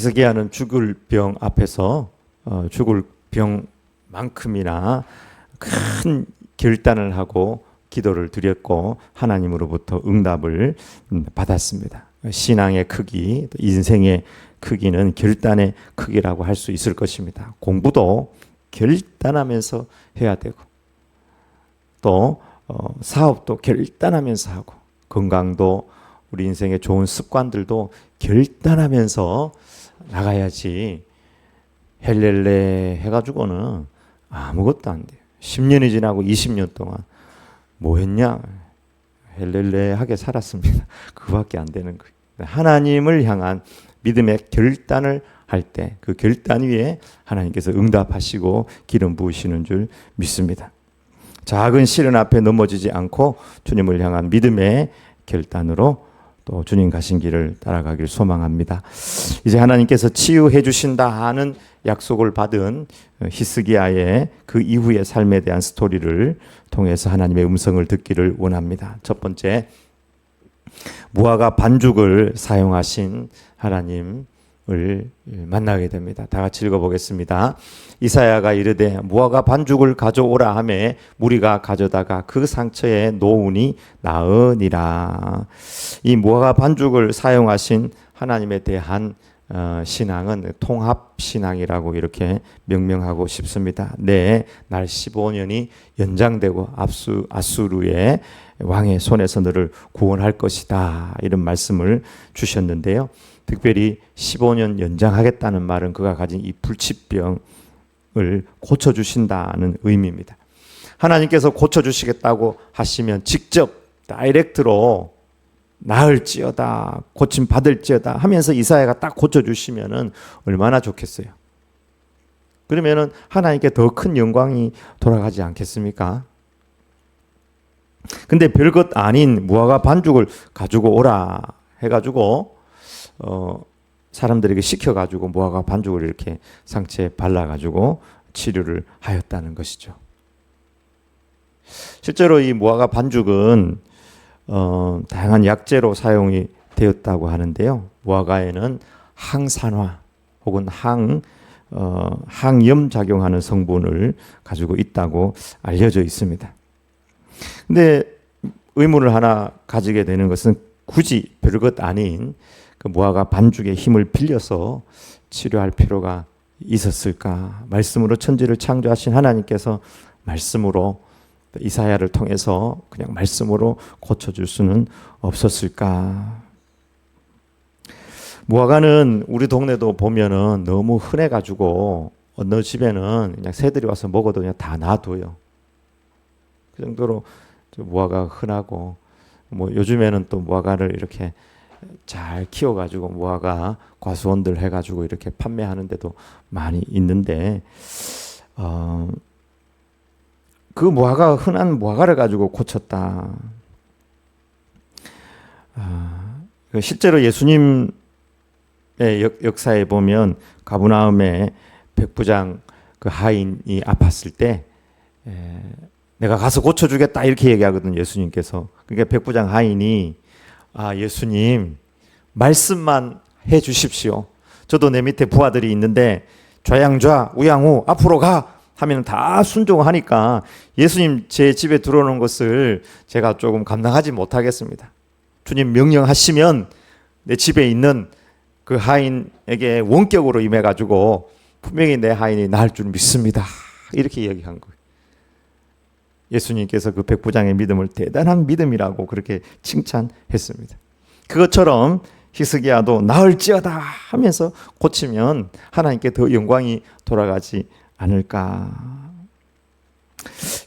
히스기야는 죽을 병 앞에서 죽을 병만큼이나 큰 결단을 하고 기도를 드렸고 하나님으로부터 응답을 받았습니다. 신앙의 크기, 인생의 크기는 결단의 크기라고 할 수 있을 것입니다. 공부도 결단하면서 해야 되고 또 사업도 결단하면서 하고 건강도 우리 인생의 좋은 습관들도 결단하면서 나가야지 헬렐레 해가지고는 아무것도 안 돼요. 10년이 지나고 20년 동안 뭐 했냐? 헬렐레하게 살았습니다. 그거밖에 안 되는 거예요. 하나님을 향한 믿음의 결단을 할 때 그 결단 위에 하나님께서 응답하시고 기름 부으시는 줄 믿습니다. 작은 시련 앞에 넘어지지 않고 주님을 향한 믿음의 결단으로 또 주님 가신 길을 따라가길 소망합니다. 이제 하나님께서 치유해 주신다 하는 약속을 받은 히스기야의 그 이후의 삶에 대한 스토리를 통해서 하나님의 음성을 듣기를 원합니다. 첫 번째, 무화과 반죽을 사용하신 하나님을 만나게 됩니다. 다 같이 읽어보겠습니다. 이사야가 이르되 무화과 반죽을 가져오라 하매 무리가 가져다가 그 상처에 놓으니 나으니라. 이 무화과 반죽을 사용하신 하나님에 대한 신앙은 통합신앙이라고 이렇게 명명하고 싶습니다. 네, 날 15년이 연장되고 아수르의 왕의 손에서 너를 구원할 것이다, 이런 말씀을 주셨는데요. 특별히 15년 연장하겠다는 말은 그가 가진 이 불치병을 고쳐주신다는 의미입니다. 하나님께서 고쳐주시겠다고 하시면 직접 다이렉트로 나을지어다, 고침 받을지어다 하면서 이사야가 딱 고쳐주시면은 얼마나 좋겠어요. 그러면은 하나님께 더 큰 영광이 돌아가지 않겠습니까? 근데 별것 아닌 무화과 반죽을 가지고 오라 해가지고 사람들에게 시켜가지고 무화과 반죽을 이렇게 상처에 발라가지고 치료를 하였다는 것이죠. 실제로 이 무화과 반죽은 다양한 약재로 사용이 되었다고 하는데요. 무화과에는 항산화 혹은 항염 작용하는 성분을 가지고 있다고 알려져 있습니다. 근데 의문을 하나 가지게 되는 것은 굳이 별것 아닌 그 무화과 반죽의 힘을 빌려서 치료할 필요가 있었을까? 말씀으로 천지를 창조하신 하나님께서 말씀으로 이사야를 통해서 그냥 말씀으로 고쳐줄 수는 없었을까? 무화과는 우리 동네도 보면은 너무 흔해가지고 어느 집에는 그냥 새들이 와서 먹어도 그냥 다 놔둬요. 그 정도로 무화과가 흔하고, 뭐 요즘에는 또 무화과를 이렇게 잘 키워가지고 무화과 과수원들 해가지고 이렇게 판매하는 데도 많이 있는데, 그 무화과가 흔한 무화과를 가지고 고쳤다. 실제로 예수님의 역사에 보면 가버나움에 백부장 그 하인이 아팠을 때 내가 가서 고쳐주겠다 이렇게 얘기하거든요, 예수님께서. 그러니까 백부장 하인이 예수님 말씀만 해 주십시오. 저도 내 밑에 부하들이 있는데 좌양좌 우양우 앞으로 가 하면 다 순종하니까 예수님 제 집에 들어오는 것을 제가 조금 감당하지 못하겠습니다. 주님 명령하시면 내 집에 있는 그 하인에게 원격으로 임해가지고 분명히 내 하인이 나을 줄 믿습니다. 이렇게 얘기한 거예요. 예수님께서 그 백부장의 믿음을 대단한 믿음이라고 그렇게 칭찬했습니다. 그것처럼 히스기야도 나을지어다 하면서 고치면 하나님께 더 영광이 돌아가지 않을까.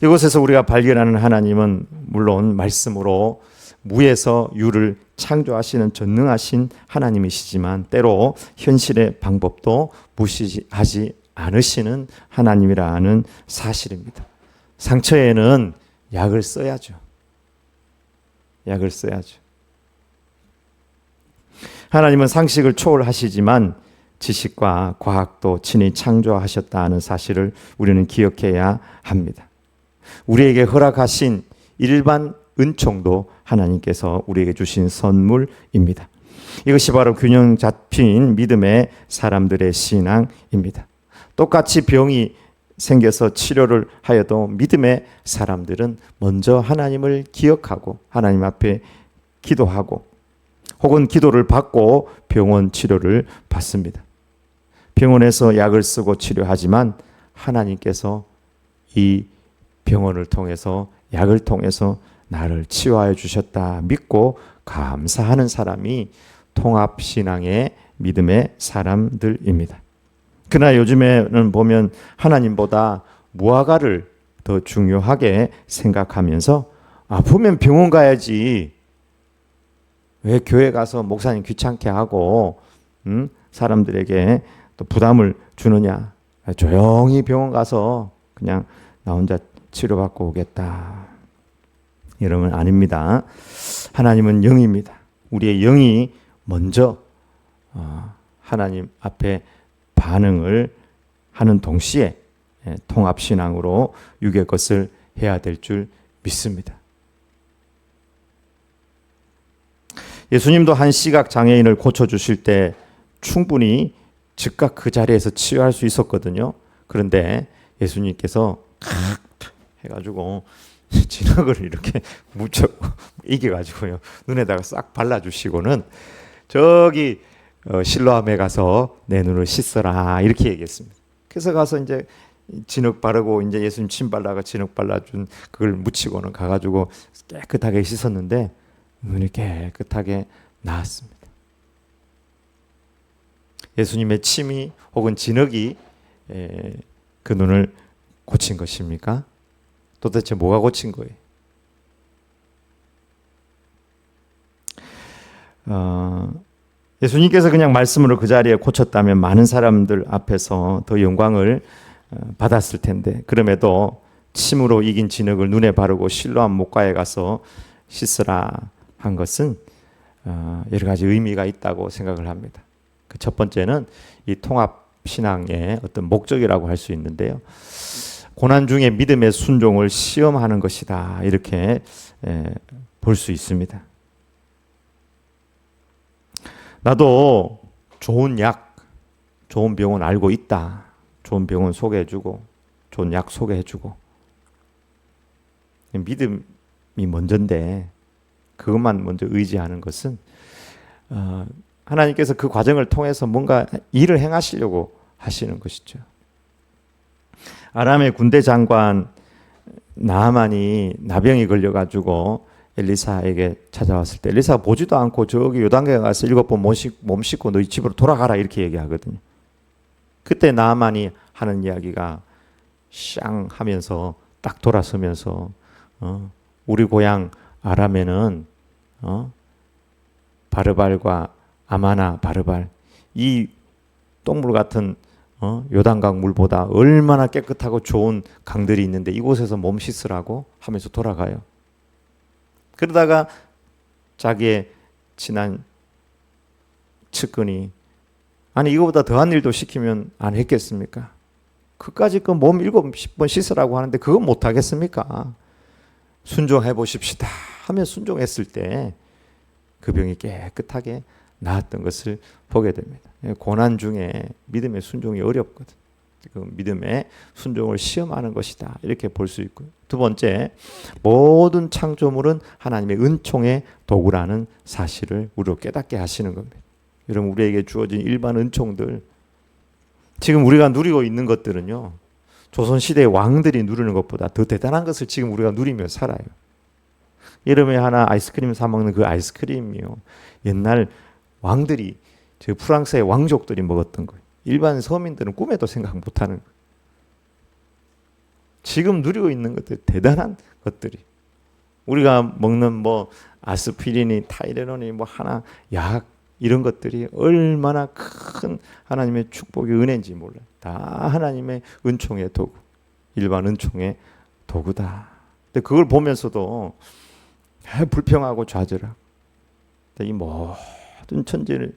이곳에서 우리가 발견하는 하나님은 물론 말씀으로 무에서 유를 창조하시는 전능하신 하나님이시지만 때로 현실의 방법도 무시하지 않으시는 하나님이라는 사실입니다. 상처에는 약을 써야죠. 약을 써야죠. 하나님은 상식을 초월하시지만 지식과 과학도 친히 창조하셨다는 사실을 우리는 기억해야 합니다. 우리에게 허락하신 일반 은총도 하나님께서 우리에게 주신 선물입니다. 이것이 바로 균형 잡힌 믿음의 사람들의 신앙입니다. 똑같이 병이 생겨서 치료를 하여도 믿음의 사람들은 먼저 하나님을 기억하고 하나님 앞에 기도하고 혹은 기도를 받고 병원 치료를 받습니다. 병원에서 약을 쓰고 치료하지만 하나님께서 이 병원을 통해서 약을 통해서 나를 치유하여 주셨다 믿고 감사하는 사람이 통합신앙의 믿음의 사람들입니다. 그러나 요즘에는 보면 하나님보다 무화과를 더 중요하게 생각하면서 아프면 병원 가야지 왜 교회 가서 목사님 귀찮게 하고 사람들에게 또 부담을 주느냐. 조용히 병원 가서 그냥 나 혼자 치료받고 오겠다. 이러면 아닙니다. 하나님은 영입니다. 우리의 영이 먼저 하나님 앞에 반응을 하는 동시에 통합신앙으로 육의 것을 해야 될 줄 믿습니다. 예수님도 한 시각장애인을 고쳐주실 때 충분히 즉각 그 자리에서 치유할 수 있었거든요. 그런데 예수님께서 해가지고 진흙을 이렇게 묻혀 이겨가지고요 눈에다가 싹 발라주시고는 저기 실로암에 가서 내 눈을 씻어라 이렇게 얘기했습니다. 그래서 가서 이제 진흙 바르고 이제 예수님 침 발라가 진흙 발라준 그걸 묻히고는 가가지고 깨끗하게 씻었는데 눈이 깨끗하게 나았습니다. 예수님의 침이 혹은 진흙이 그 눈을 고친 것입니까? 도대체 뭐가 고친 거예요? 예수님께서 그냥 말씀으로 그 자리에 고쳤다면 많은 사람들 앞에서 더 영광을 받았을 텐데 그럼에도 침으로 이긴 진흙을 눈에 바르고 실로암 목가에 가서 씻으라 한 것은 여러 가지 의미가 있다고 생각을 합니다. 그 첫 번째는 이 통합신앙의 어떤 목적이라고 할 수 있는데요. 고난 중에 믿음의 순종을 시험하는 것이다. 이렇게 볼 수 있습니다. 나도 좋은 약, 좋은 병원 알고 있다. 좋은 병원 소개해주고 좋은 약 소개해주고 믿음이 먼저인데 그것만 먼저 의지하는 것은 하나님께서 그 과정을 통해서 뭔가 일을 행하시려고 하시는 것이죠. 아람의 군대 장관 나아만이 나병이 걸려가지고 엘리사에게 찾아왔을 때 엘리사가 보지도 않고 저기 요단강에 가서 7번 몸 씻고 너희 집으로 돌아가라 이렇게 얘기하거든요. 그때 나아만이 하는 이야기가 샹 하면서 딱 돌아서면서 우리 고향 아람에는 바르발과 아마나 바르발 이 똥물 같은 요단강 물보다 얼마나 깨끗하고 좋은 강들이 있는데 이곳에서 몸 씻으라고 하면서 돌아가요. 그러다가 자기의 친한 측근이 아니 이거보다 더한 일도 시키면 안 했겠습니까? 그까짓 그 몸 7번 씻으라고 하는데 그건 못 하겠습니까? 순종해 보십시다 하며 순종했을 때 그 병이 깨끗하게 나았던 것을 보게 됩니다. 고난 중에 믿음의 순종이 어렵거든. 그 믿음의 순종을 시험하는 것이다. 이렇게 볼 수 있고요. 두 번째, 모든 창조물은 하나님의 은총의 도구라는 사실을 우리로 깨닫게 하시는 겁니다. 여러분 우리에게 주어진 일반 은총들 지금 우리가 누리고 있는 것들은요. 조선시대의 왕들이 누리는 것보다 더 대단한 것을 지금 우리가 누리며 살아요. 여름에 하나 아이스크림 사 먹는 그 아이스크림이요. 옛날 왕들이 저 프랑스의 왕족들이 먹었던 거예요. 일반 서민들은 꿈에도 생각 못하는 거예요. 지금 누리고 있는 것들 대단한 것들이 우리가 먹는 뭐 아스피린이 타이레놀이 뭐 하나 약 이런 것들이 얼마나 큰 하나님의 축복의 은혜인지 몰라요. 다 하나님의 은총의 도구, 일반 은총의 도구다. 근데 그걸 보면서도 불평하고 좌절하고 이 모든 천지를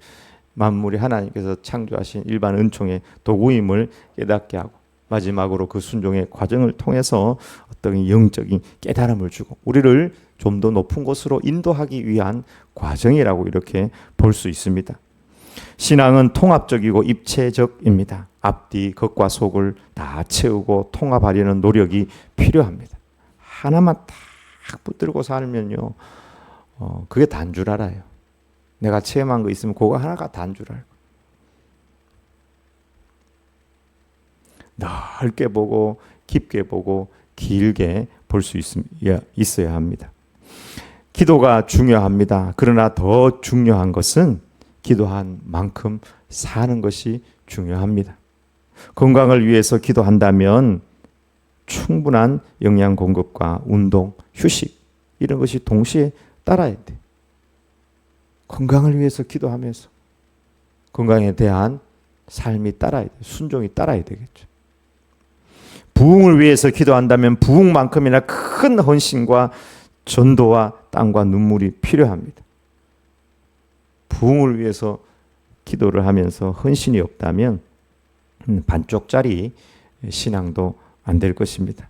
만물이 하나님께서 창조하신 일반 은총의 도구임을 깨닫게 하고 마지막으로 그 순종의 과정을 통해서 어떤 영적인 깨달음을 주고 우리를 좀 더 높은 곳으로 인도하기 위한 과정이라고 이렇게 볼 수 있습니다. 신앙은 통합적이고 입체적입니다. 앞뒤 겉과 속을 다 채우고 통합하려는 노력이 필요합니다. 하나만 딱 붙들고 살면요, 그게 단 줄 알아요. 내가 체험한 거 있으면 그거 하나가 단 줄 알고. 넓게 보고 깊게 보고 길게 볼 수 있어야 합니다. 기도가 중요합니다. 그러나 더 중요한 것은 기도한 만큼 사는 것이 중요합니다. 건강을 위해서 기도한다면 충분한 영양 공급과 운동, 휴식 이런 것이 동시에 따라야 돼. 건강을 위해서 기도하면서 건강에 대한 삶이 따라야 돼. 순종이 따라야 되겠죠. 부흥을 위해서 기도한다면 부흥만큼이나 큰 헌신과 전도와 땀과 눈물이 필요합니다. 부흥을 위해서 기도를 하면서 헌신이 없다면 반쪽짜리 신앙도 안 될 것입니다.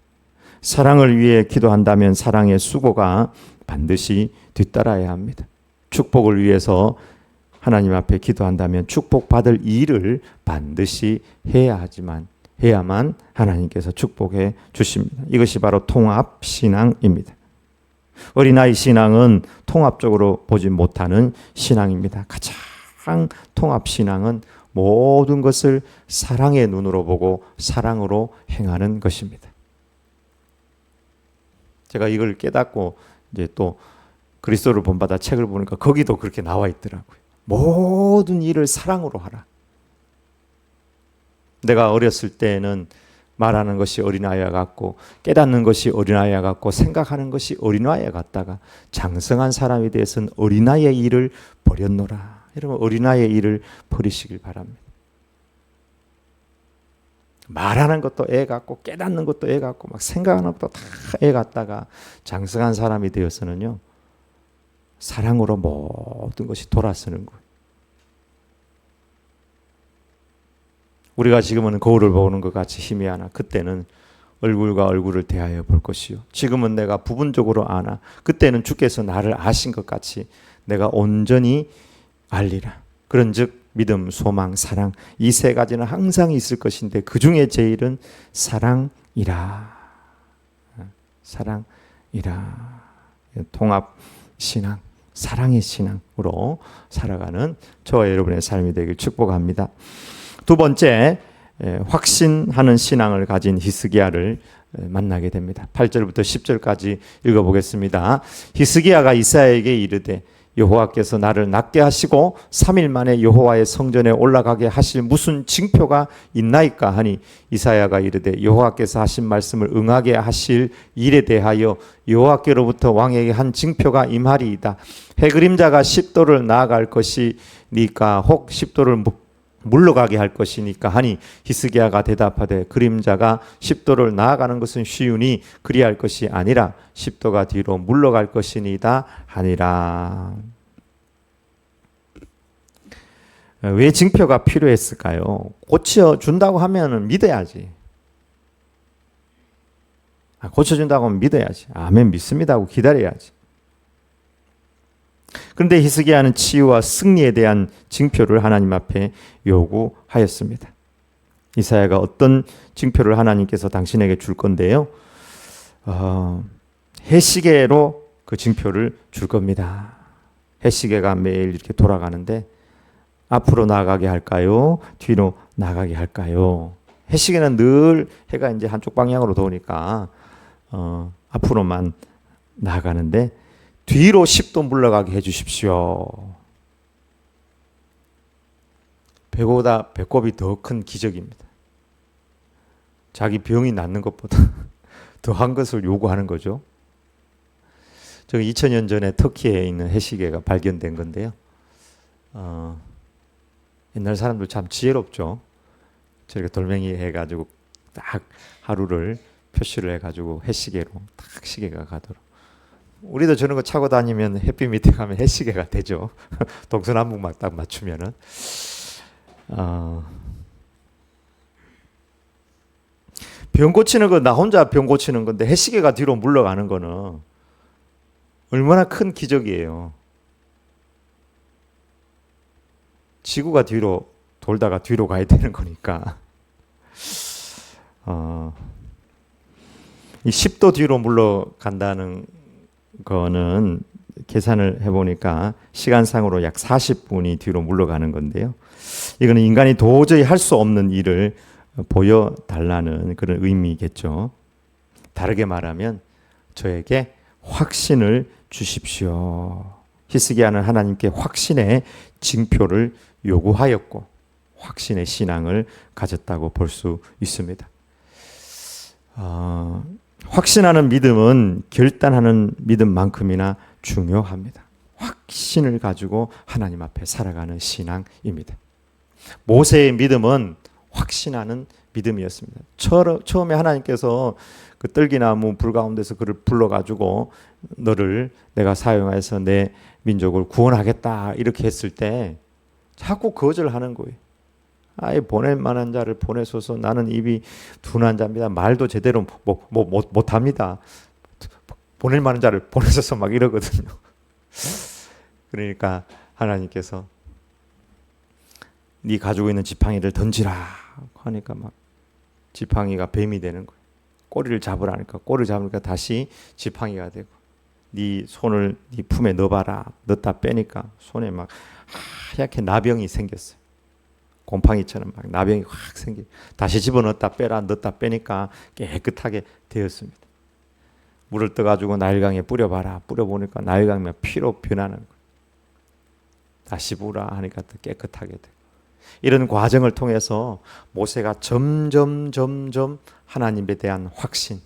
사랑을 위해 기도한다면 사랑의 수고가 반드시 뒤따라야 합니다. 축복을 위해서 하나님 앞에 기도한다면 축복받을 일을 반드시 해야만 하나님께서 축복해 주십니다. 이것이 바로 통합 신앙입니다. 어린아이 신앙은 통합적으로 보지 못하는 신앙입니다. 가장 통합 신앙은 모든 것을 사랑의 눈으로 보고 사랑으로 행하는 것입니다. 제가 이걸 깨닫고 이제 또 그리스도를 본받아 책을 보니까 거기도 그렇게 나와 있더라고요. 모든 일을 사랑으로 하라. 내가 어렸을 때는 말하는 것이 어린아이와 같고 깨닫는 것이 어린아이와 같고 생각하는 것이 어린아이와 같다가 장성한 사람이 되어서는 어린아이의 일을 버렸노라. 여러분 어린아이의 일을 버리시길 바랍니다. 말하는 것도 애 같고 깨닫는 것도 애 같고 막 생각하는 것도 다 애 같다가 장성한 사람이 되어서는요 사랑으로 모든 것이 돌아서는 거예요. 우리가 지금은 거울을 보는 것 같이 희미하나 그때는 얼굴과 얼굴을 대하여 볼 것이요. 지금은 내가 부분적으로 아나 그때는 주께서 나를 아신 것 같이 내가 온전히 알리라. 그런즉 믿음, 소망, 사랑 이 세 가지는 항상 있을 것인데 그 중에 제일은 사랑이라. 사랑이라. 통합 신앙, 사랑의 신앙으로 살아가는 저와 여러분의 삶이 되길 축복합니다. 두 번째, 확신하는 신앙을 가진 히스기야를 만나게 됩니다. 8절부터 10절까지 읽어보겠습니다. 히스기야가 이사야에게 이르되 여호와께서 나를 낫게 하시고 3일 만에 여호와의 성전에 올라가게 하실 무슨 징표가 있나이까 하니 이사야가 이르되 여호와께서 하신 말씀을 응하게 하실 일에 대하여 여호와께로부터 왕에게 한 징표가 임하리이다. 해그림자가 십도를 나아갈 것이니까 혹 십도를 물러가게 할 것이니까 하니 히스기야가 대답하되 그림자가 십도를 나아가는 것은 쉬우니 그리할 것이 아니라 십도가 뒤로 물러갈 것이니다 하니라. 왜 징표가 필요했을까요? 고쳐준다고 하면 믿어야지. 고쳐준다고 하면 믿어야지. 아멘 믿습니다 하고 기다려야지. 그런데 히스기야는 치유와 승리에 대한 징표를 하나님 앞에 요구하였습니다. 이사야가 어떤 징표를 하나님께서 당신에게 줄 건데요. 해시계로 그 징표를 줄 겁니다. 해시계가 매일 이렇게 돌아가는데 앞으로 나가게 할까요? 뒤로 나가게 할까요? 해시계는 늘 해가 이제 한쪽 방향으로 도니까 앞으로만 나가는데 뒤로 10도 물러가게 해주십시오. 배보다 배꼽이 더 큰 기적입니다. 자기 병이 낫는 것보다 더한 것을 요구하는 거죠. 저 2000년 전에 터키에 있는 해시계가 발견된 건데요. 옛날 사람들 참 지혜롭죠. 저렇게 돌멩이 해가지고 딱 하루를 표시를 해가지고 해시계로 딱 시계가 가도록. 우리도 저런 거 차고 다니면 햇빛 밑에 가면 해시계가 되죠. 동서남북만 딱 맞추면은. 병 고치는 거 나 혼자 병 고치는 건데 해시계가 뒤로 물러가는 거는 얼마나 큰 기적이에요. 지구가 뒤로 돌다가 뒤로 가야 되는 거니까. 이 10도 뒤로 물러간다는 거는 계산을 해보니까 시간상으로 약 40분이 뒤로 물러가는 건데요. 이거는 인간이 도저히 할 수 없는 일을 보여달라는 그런 의미겠죠. 다르게 말하면 저에게 확신을 주십시오. 히스기야는 하나님께 확신의 징표를 요구하였고 확신의 신앙을 가졌다고 볼 수 있습니다. 확신하는 믿음은 결단하는 믿음만큼이나 중요합니다. 확신을 가지고 하나님 앞에 살아가는 신앙입니다. 모세의 믿음은 확신하는 믿음이었습니다. 처음에 하나님께서 그 떨기나무 불 가운데서 그를 불러가지고 너를 내가 사용해서 내 민족을 구원하겠다 이렇게 했을 때 자꾸 거절하는 거예요. 아예 보낼 만한 자를 보내소서. 나는 입이 둔한 자입니다. 말도 제대로 못합니다. 보낼 만한 자를 보내소서 막 이러거든요. 그러니까 하나님께서 네 가지고 있는 지팡이를 던지라 하니까 막 지팡이가 뱀이 되는 거예요. 꼬리를 잡으라니까 꼬리를 잡으니까 다시 지팡이가 되고 네 손을 네 품에 넣어봐라. 넣었다 빼니까 손에 막 하얗게 나병이 생겼어요. 곰팡이처럼 막 나병이 확 생기. 다시 집어넣었다 빼라. 넣었다 빼니까 깨끗하게 되었습니다. 물을 떠가지고 나일강에 뿌려봐라. 뿌려보니까 나일강이 피로 변하는 거예요. 다시 부으라 하니까 또 깨끗하게 되고. 이런 과정을 통해서 모세가 점점 하나님에 대한 확신,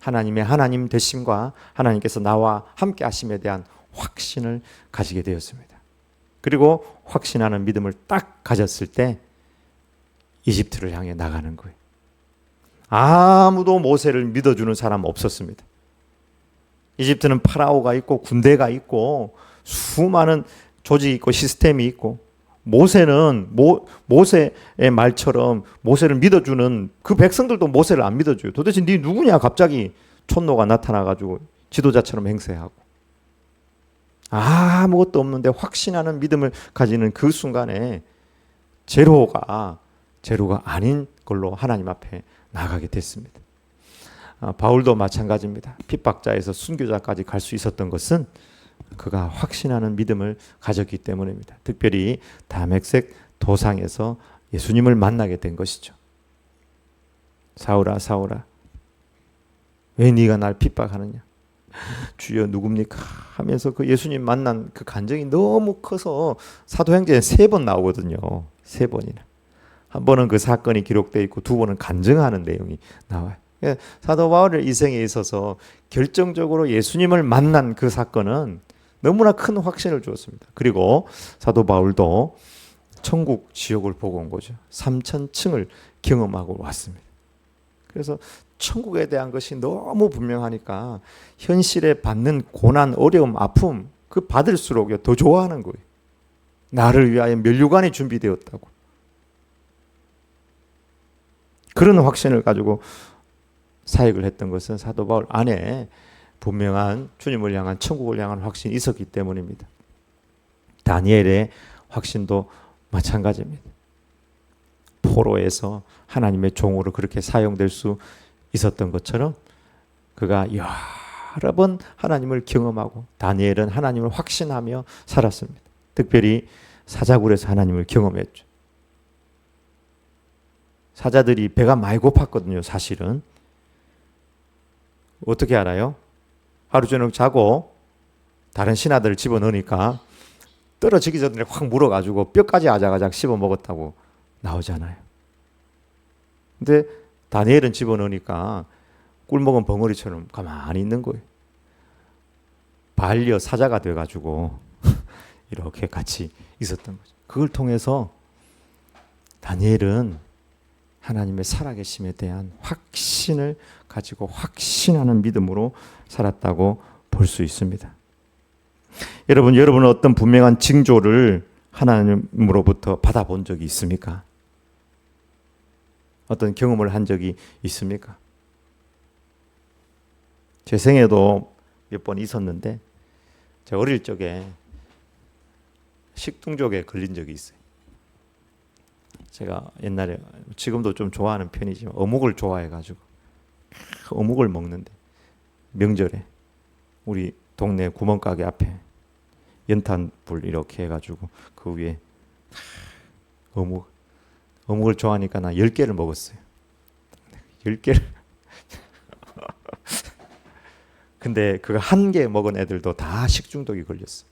하나님의 하나님 되심과 하나님께서 나와 함께 하심에 대한 확신을 가지게 되었습니다. 그리고 확신하는 믿음을 딱 가졌을 때 이집트를 향해 나가는 거예요. 아무도 모세를 믿어주는 사람 없었습니다. 이집트는 파라오가 있고 군대가 있고 수많은 조직이 있고 시스템이 있고 모세는 모세의 말처럼 모세를 믿어주는 그 백성들도 모세를 안 믿어줘요. 도대체 네 누구냐 갑자기 촌노가 나타나가지고 지도자처럼 행세하고 아무것도 없는데 확신하는 믿음을 가지는 그 순간에 제로가 아닌 걸로 하나님 앞에 나가게 됐습니다. 바울도 마찬가지입니다. 핍박자에서 순교자까지 갈 수 있었던 것은 그가 확신하는 믿음을 가졌기 때문입니다. 특별히 다메섹 도상에서 예수님을 만나게 된 것이죠. 사울아 사울아 왜 네가 날 핍박하느냐. 주여 누굽니까 하면서 그 예수님 만난 그 감정이 너무 커서 사도행전에 3번 나오거든요. 3번이나. 한 번은 그 사건이 기록되어 있고 두 번은 간증하는 내용이 나와요. 사도 바울의 인생에 있어서 결정적으로 예수님을 만난 그 사건은 너무나 큰 확신을 주었습니다. 그리고 사도 바울도 천국 지옥을 보고 온 거죠. 3000층을 경험하고 왔습니다. 그래서 천국에 대한 것이 너무 분명하니까 현실에 받는 고난, 어려움, 아픔 그 받을수록 더 좋아하는 거예요. 나를 위하여 면류관이 준비되었다고. 그런 확신을 가지고 사역을 했던 것은 사도 바울 안에 분명한 주님을 향한 천국을 향한 확신이 있었기 때문입니다. 다니엘의 확신도 마찬가지입니다. 포로에서 하나님의 종으로 그렇게 사용될 수 있었던 것처럼 그가 여러 번 하나님을 경험하고 다니엘은 하나님을 확신하며 살았습니다. 특별히 사자굴에서 하나님을 경험했죠. 사자들이 배가 많이 고팠거든요. 사실은. 어떻게 알아요? 하루 종일 자고 다른 신하들을 집어넣으니까 떨어지기 전에 확 물어가지고 뼈까지 아작아작 씹어 먹었다고 나오잖아요. 근데 다니엘은 집어넣으니까 꿀먹은 벙어리처럼 가만히 있는 거예요. 반려 사자가 돼가지고 이렇게 같이 있었던 거죠. 그걸 통해서 다니엘은 하나님의 살아계심에 대한 확신을 가지고 확신하는 믿음으로 살았다고 볼 수 있습니다. 여러분은 어떤 분명한 징조를 하나님으로부터 받아본 적이 있습니까? 어떤 경험을 한 적이 있습니까? 제 생에도 몇 번 있었는데 제가 어릴 적에 식중독에 걸린 적이 있어요. 제가 옛날에, 지금도 좀 좋아하는 편이지만 어묵을 좋아해가지고 어묵을 먹는데 명절에 우리 동네 구멍가게 앞에 연탄불 이렇게 해가지고 그 위에 어묵을 좋아하니까 나 10개를 먹었어요. 10개를. 근데 그거 한 개 먹은 애들도 다 식중독이 걸렸어.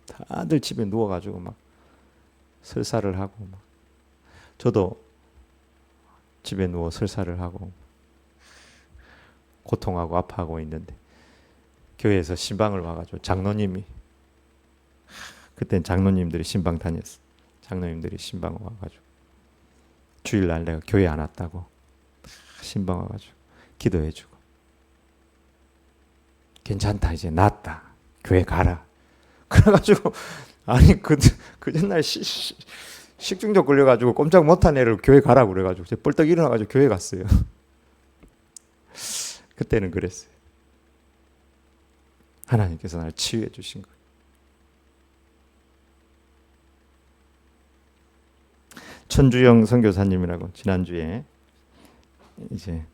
다들 집에 누워가지고 막 설사를 하고, 막 저도 집에 누워 설사를 하고 고통하고 아파하고 있는데 교회에서 신방을 와가지고 장로님이, 그땐 장로님들이 신방 다녔어. 장로님들이 신방 와가지고 주일날 내가 교회 안 왔다고 신방 와가지고 기도해주고, 괜찮다, 이제 낫다, 교회 가라. 그래가지고 아니 그 옛날 식중독 걸려가지고 꼼짝 못한 애를 교회 가라고 그래가지고 제가 벌떡 일어나가지고 교회 갔어요. 그때는 그랬어요. 하나님께서 나를 치유해 주신 거예요. 천주영 선교사님이라고 지난주에 이제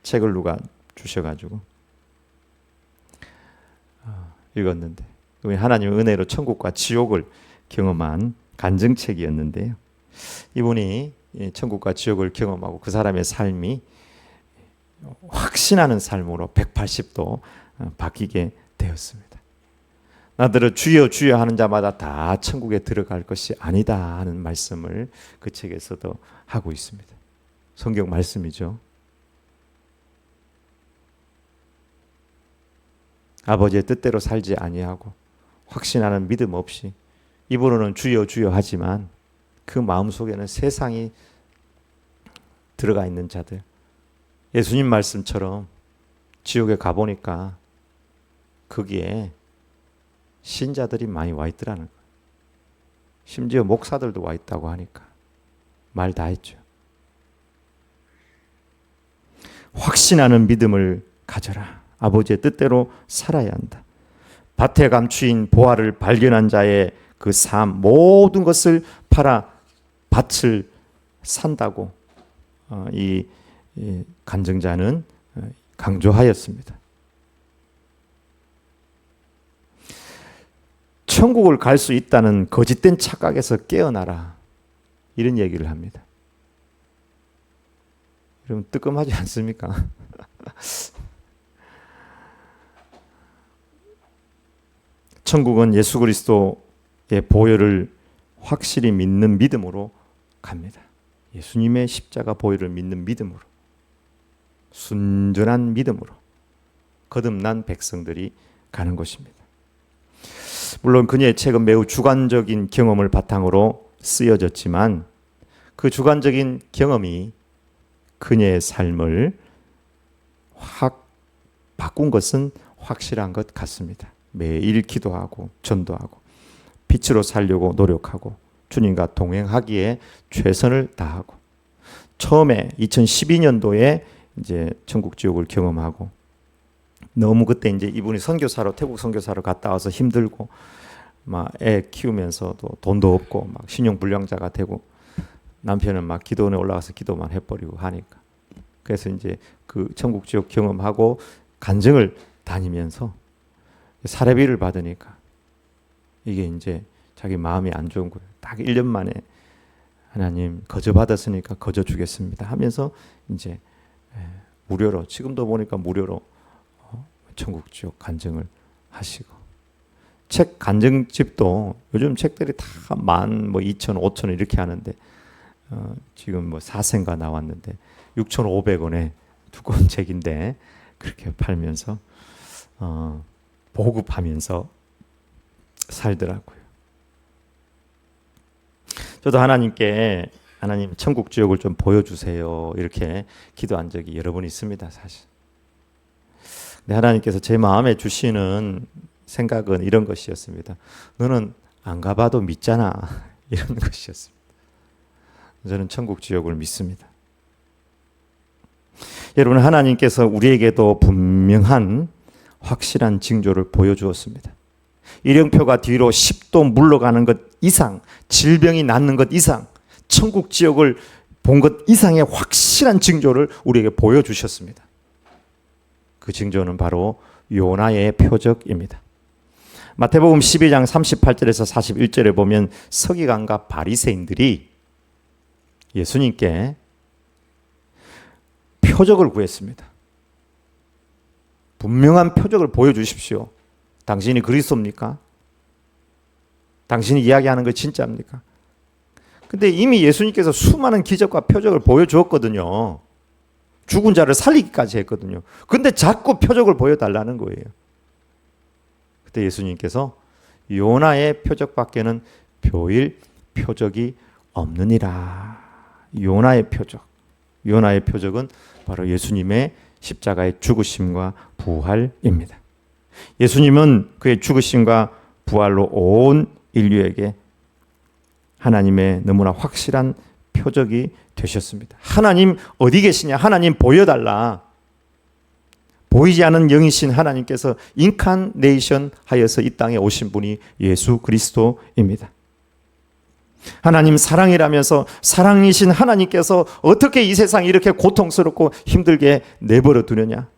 책을 누가 주셔가지고 읽었는데, 하나님의 은혜로 천국과 지옥을 경험한 간증책이었는데요. 이분이 천국과 지옥을 경험하고 그 사람의 삶이 확신하는 삶으로 180도 바뀌게 되었습니다. 나더러 주여 주여 하는 자마다 다 천국에 들어갈 것이 아니다 하는 말씀을 그 책에서도 하고 있습니다. 성경 말씀이죠. 아버지의 뜻대로 살지 아니하고 확신하는 믿음 없이 입으로는 주여 주여 하지만 그 마음속에는 세상이 들어가 있는 자들, 예수님 말씀처럼 지옥에 가보니까 거기에 신자들이 많이 와 있더라는 거예요. 심지어 목사들도 와 있다고 하니까 말 다 했죠. 확신하는 믿음을 가져라. 아버지의 뜻대로 살아야 한다. 밭에 감추인 보화를 발견한 자의 그 삶, 모든 것을 팔아 밭을 산다고 이 간증자는 강조하였습니다. 천국을 갈 수 있다는 거짓된 착각에서 깨어나라, 이런 얘기를 합니다. 여러분 뜨끔하지 않습니까? 천국은 예수 그리스도의 보혈을 확실히 믿는 믿음으로 갑니다. 예수님의 십자가 보혈을 믿는 믿음으로, 순전한 믿음으로 거듭난 백성들이 가는 것입니다. 물론 그녀의 책은 매우 주관적인 경험을 바탕으로 쓰여졌지만 그 주관적인 경험이 그녀의 삶을 확 바꾼 것은 확실한 것 같습니다. 매일 기도하고 전도하고 빛으로 살려고 노력하고 주님과 동행하기에 최선을 다하고, 처음에 2012년도에 이제 천국 지옥을 경험하고, 너무 그때 이제 이분이 선교사로, 태국 선교사로 갔다 와서 힘들고 막 애 키우면서도 돈도 없고 막 신용 불량자가 되고, 남편은 막 기도원에 올라가서 기도만 해버리고 하니까, 그래서 이제 그 천국 지옥 경험하고 간증을 다니면서 사례비를 받으니까 이게 이제 자기 마음이 안 좋은 거예요. 딱 1년 만에 하나님 거저 받았으니까 거저 주겠습니다 하면서 이제 무료로, 지금도 보니까 무료로 천국 지옥 간증을 하시고, 책 간증집도 요즘 책들이 다 12,000, 5,000 이렇게 하는데 지금 뭐 4세인가 나왔는데 6,500원에 두꺼운 책인데 그렇게 팔면서 보급하면서 살더라고요. 저도 하나님께 하나님 천국 지옥을 좀 보여주세요 이렇게 기도한 적이 여러 번 있습니다, 사실. 근데 하나님께서 제 마음에 주시는 생각은 이런 것이었습니다. 너는 안 가봐도 믿잖아, 이런 것이었습니다. 저는 천국 지옥을 믿습니다. 여러분, 하나님께서 우리에게도 분명한 확실한 징조를 보여주었습니다. 일령표가 뒤로 10도 물러가는 것 이상, 질병이 낫는 것 이상, 천국 지옥을 본 것 이상의 확실한 징조를 우리에게 보여주셨습니다. 그 징조는 바로 요나의 표적입니다. 마태복음 12장 38절에서 41절에 보면 서기관과 바리새인들이 예수님께 표적을 구했습니다. 분명한 표적을 보여주십시오. 당신이 그리스도입니까? 당신이 이야기하는 거 진짜입니까? 근데 이미 예수님께서 수많은 기적과 표적을 보여주었거든요. 죽은 자를 살리기까지 했거든요. 근데 자꾸 표적을 보여달라는 거예요. 그때 예수님께서 요나의 표적밖에는 보일 표적이 없느니라. 요나의 표적. 요나의 표적은 바로 예수님의 십자가의 죽으심과 부활입니다. 예수님은 그의 죽으심과 부활로 온 인류에게 하나님의 너무나 확실한 표적이 되셨습니다. 하나님 어디 계시냐? 하나님 보여달라. 보이지 않는 영이신 하나님께서 인카네이션 하여서 이 땅에 오신 분이 예수 그리스도입니다. 하나님 사랑이라면서 사랑이신 하나님께서 어떻게 이 세상 이렇게 고통스럽고 힘들게 내버려 두느냐?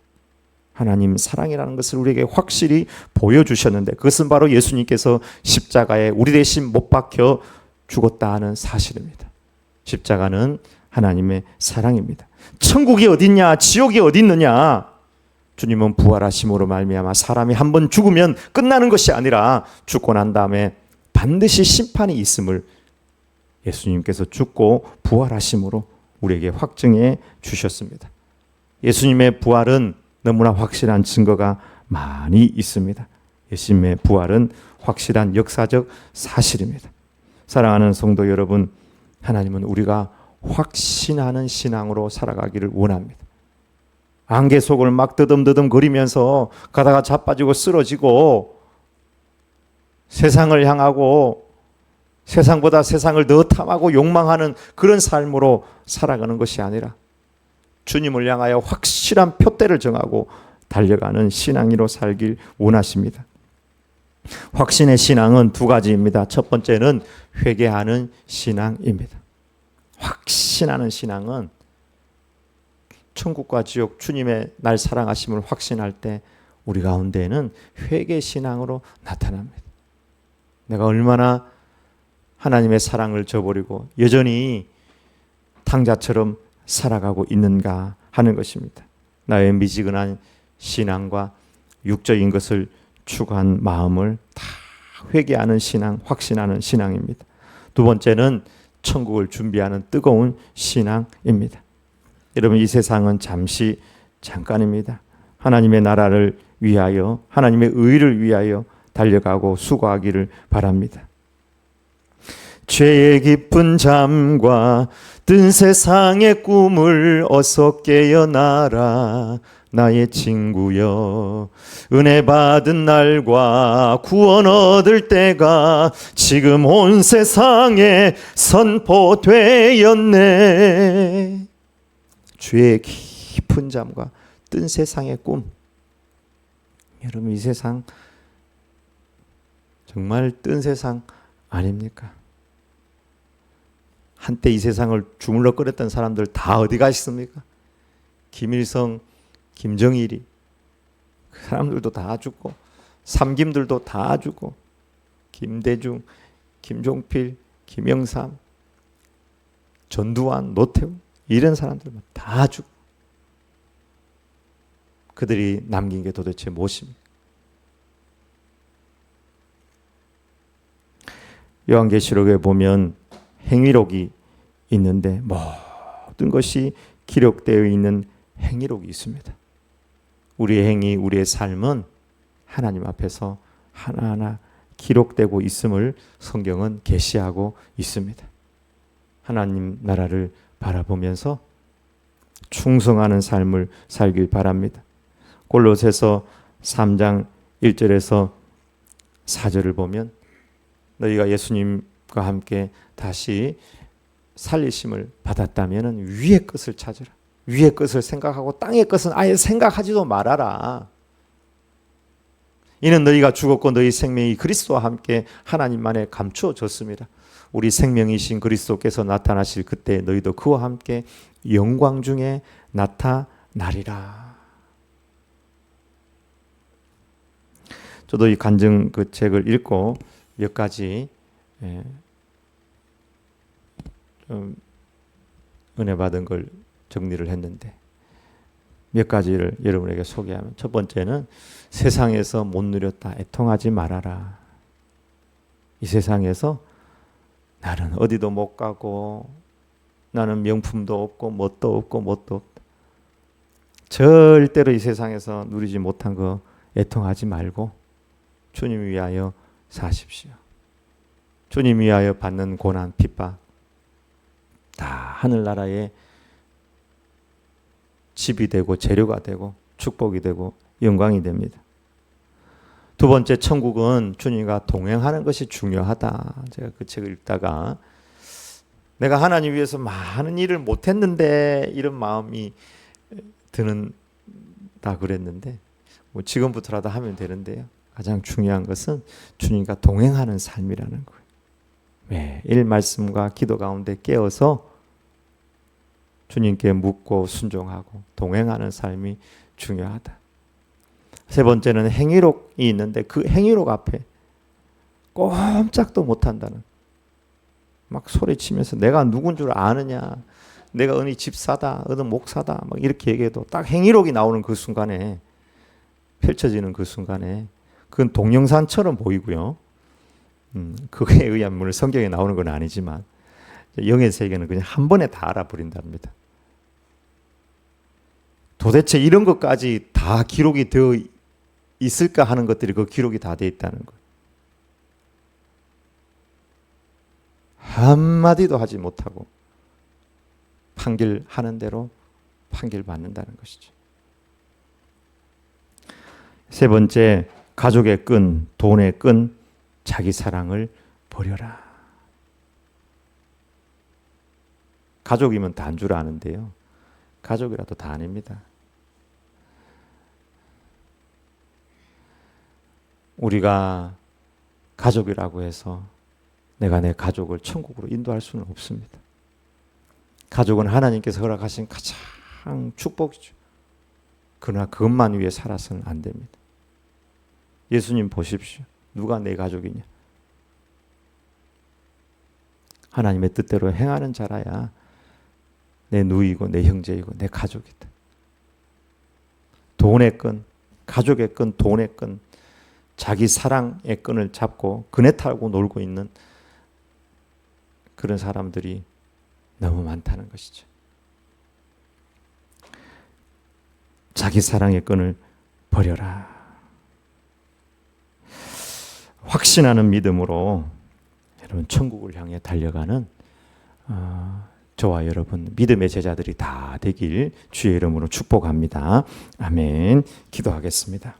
하나님 사랑이라는 것을 우리에게 확실히 보여주셨는데 그것은 바로 예수님께서 십자가에 우리 대신 못 박혀 죽었다 하는 사실입니다. 십자가는 하나님의 사랑입니다. 천국이 어딨냐? 지옥이 어디 있느냐? 주님은 부활하심으로 말미암아 사람이 한번 죽으면 끝나는 것이 아니라 죽고 난 다음에 반드시 심판이 있음을 예수님께서 죽고 부활하심으로 우리에게 확증해 주셨습니다. 예수님의 부활은 너무나 확실한 증거가 많이 있습니다. 예수님의 부활은 확실한 역사적 사실입니다. 사랑하는 성도 여러분, 하나님은 우리가 확신하는 신앙으로 살아가기를 원합니다. 안개 속을 막 더듬더듬 거리면서 가다가 자빠지고 쓰러지고 세상을 향하고 세상보다 세상을 더 탐하고 욕망하는 그런 삶으로 살아가는 것이 아니라 주님을 향하여 확실한 표대를 정하고 달려가는 신앙으로 살길 원하십니다. 확신의 신앙은 두 가지입니다. 첫 번째는 회개하는 신앙입니다. 확신하는 신앙은 천국과 지옥, 주님의 날 사랑하심을 확신할 때 우리 가운데에는 회개 신앙으로 나타납니다. 내가 얼마나 하나님의 사랑을 저버리고 여전히 탕자처럼 살아가고 있는가 하는 것입니다. 나의 미지근한 신앙과 육적인 것을 추구한 마음을 다 회개하는 신앙, 확신하는 신앙입니다. 두 번째는 천국을 준비하는 뜨거운 신앙입니다. 여러분, 이 세상은 잠깐입니다. 하나님의 나라를 위하여, 하나님의 의를 위하여 달려가고 수고하기를 바랍니다. 죄의 깊은 잠과 뜬 세상의 꿈을 어서 깨어나라. 나의 친구여, 은혜 받은 날과 구원 얻을 때가 지금 온 세상에 선포되었네. 죄의 깊은 잠과 뜬 세상의 꿈. 여러분, 이 세상 정말 뜬 세상 아닙니까? 한때 이 세상을 주물럭거렸던 사람들 다 어디 가셨습니까? 김일성, 김정일이, 그 사람들도 다 죽고, 삼김들도 다 죽고, 김대중, 김종필, 김영삼, 전두환, 노태우 이런 사람들 다 죽고, 그들이 남긴 게 도대체 무엇입니까? 요한계시록에 보면 행위록이 있는데 모든 것이 기록되어 있는 행위록이 있습니다. 우리의 행위, 우리의 삶은 하나님 앞에서 하나하나 기록되고 있음을 성경은 계시하고 있습니다. 하나님 나라를 바라보면서 충성하는 삶을 살길 바랍니다. 골로새서 3장 1절에서 4절을 보면 너희가 예수님과 함께 다시 살리심을 받았다면 위의 것을 찾으라. 위의 것을 생각하고 땅의 것은 아예 생각하지도 말아라. 이는 너희가 죽었고 너희 생명이 그리스도와 함께 하나님만에 감추어졌습니다. 우리 생명이신 그리스도께서 나타나실 그때 너희도 그와 함께 영광 중에 나타나리라. 저도 이 간증 그 책을 읽고 몇 가지 좀 은혜 받은 걸 정리를 했는데 몇 가지를 여러분에게 소개하면, 첫 번째는 세상에서 못 누렸다 애통하지 말아라. 이 세상에서 나는 어디도 못 가고 나는 명품도 없고 뭣도 없고 뭣도 없다. 절대로 이 세상에서 누리지 못한 거 애통하지 말고 주님 위하여 사십시오. 주님 위하여 받는 고난 핍박 다 하늘나라의 집이 되고 재료가 되고 축복이 되고 영광이 됩니다. 두 번째, 천국은 주님과 동행하는 것이 중요하다. 제가 그 책을 읽다가 내가 하나님 위해서 많은 일을 못했는데 이런 마음이 드는다 그랬는데 뭐 지금부터라도 하면 되는데요. 가장 중요한 것은 주님과 동행하는 삶이라는 거예요. 매일 말씀과 기도 가운데 깨어서 주님께 묻고 순종하고 동행하는 삶이 중요하다. 세 번째는 행위록이 있는데 그 행위록 앞에 꼼짝도 못한다는, 막 소리치면서 내가 누군 줄 아느냐, 내가 어느 집사다, 어느 목사다 막 이렇게 얘기해도 딱 행위록이 나오는 그 순간에, 펼쳐지는 그 순간에 그건 동영상처럼 보이고요. 그거에 의한 물론 성경에 나오는 건 아니지만 영의 세계는 그냥 한 번에 다 알아버린답니다. 도대체 이런 것까지 다 기록이 되어 있을까 하는 것들이 그 기록이 다 되어 있다는 거예요. 한마디도 하지 못하고 판결하는 대로 판결받는다는 것이죠. 세 번째, 가족의 끈, 돈의 끈, 자기 사랑을 버려라. 가족이면 다 안 줄 아는데요. 가족이라도 다 아닙니다. 우리가 가족이라고 해서 내가 내 가족을 천국으로 인도할 수는 없습니다. 가족은 하나님께서 허락하신 가장 축복이죠. 그러나 그것만 위해 살아서는 안 됩니다. 예수님 보십시오. 누가 내 가족이냐? 하나님의 뜻대로 행하는 자라야 내 누이고 내 형제이고 내 가족이다. 돈의 끈, 가족의 끈, 돈의 끈, 자기 사랑의 끈을 잡고 그네 타고 놀고 있는 그런 사람들이 너무 많다는 것이죠. 자기 사랑의 끈을 버려라. 확신하는 믿음으로 여러분 천국을 향해 달려가는 저와 여러분 믿음의 제자들이 다 되길 주의 이름으로 축복합니다. 아멘. 기도하겠습니다.